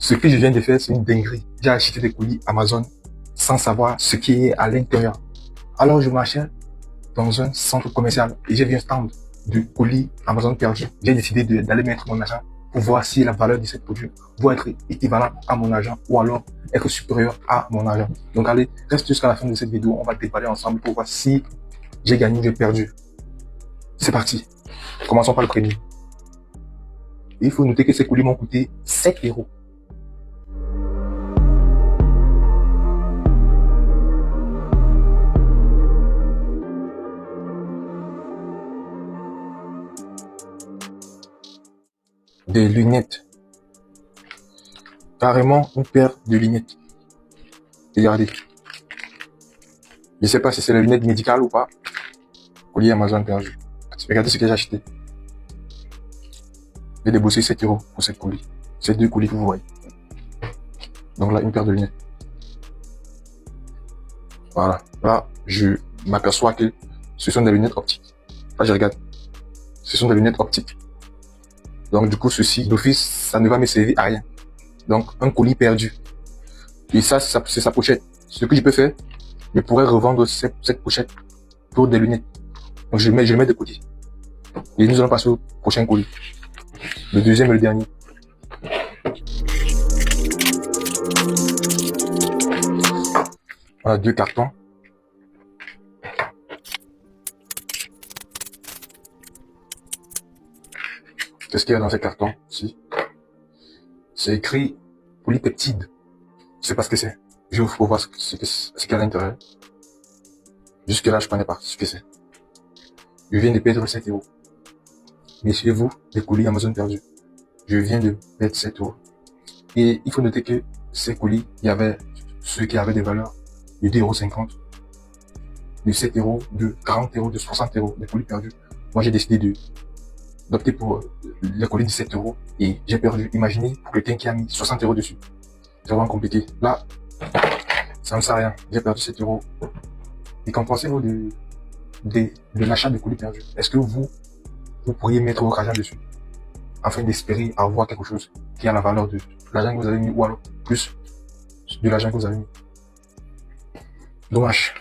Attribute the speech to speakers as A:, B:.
A: Ce que je viens de faire, c'est une dinguerie. J'ai acheté des colis Amazon sans savoir ce qui est à l'intérieur. Alors je marchais dans un centre commercial et j'ai vu un stand de colis Amazon perdu. J'ai décidé d'aller mettre mon argent pour voir si la valeur de ce produit va être équivalente à mon argent ou alors être supérieure à mon argent. Donc allez, reste jusqu'à la fin de cette vidéo. On va déballer ensemble pour voir si j'ai gagné ou j'ai perdu. C'est parti. Commençons par le premier. Il faut noter que ces colis m'ont coûté 7 €. Des lunettes. Carrément une paire de lunettes. Regardez. Je sais pas si c'est les lunettes médicales ou pas. Colis Amazon perdu. Regardez ce que j'ai acheté. J'ai déboursé 7 € pour cette colis. Ces deux colis que vous voyez. Donc là, une paire de lunettes. Voilà. Là, je m'aperçois que ce sont des lunettes optiques. Là, je regarde. Ce sont des lunettes optiques. Donc, du coup, ceci, d'office, ça ne va me servir à rien. Donc, un colis perdu. Et ça, c'est sa pochette. Ce que je peux faire, je pourrais revendre cette pochette pour des lunettes. Donc, je mets de côté. Et nous allons passer au prochain colis. Le deuxième et le dernier. Voilà, 2 cartons. Qu'est-ce qu'il y a dans ces cartons ici? C'est écrit polypeptide. Je sais pas ce que c'est. J'ouvre pour voir ce qu'il y a à l'intérieur. Jusque là, je connais pas ce que c'est. Je viens de perdre 7 €. Méfiez-vous des colis Amazon perdus. Je viens de perdre 7 €. Et il faut noter que ces colis, il y avait ceux qui avaient des valeurs de 2,50 €, de 7 €, de 40 €, de 60 €, des colis perdus. Moi, j'ai décidé d'opter pour les colis de 7 € et j'ai perdu. Imaginez pour quelqu'un qui a mis 60 € dessus. C'est vraiment compliqué. Là, ça ne sert à rien. J'ai perdu 7 €. Et qu'en pensez-vous de l'achat de colis perdus? Est-ce que vous pourriez mettre votre argent dessus afin d'espérer avoir quelque chose qui a la valeur de l'argent que vous avez mis ou alors plus de l'argent que vous avez mis? Dommage.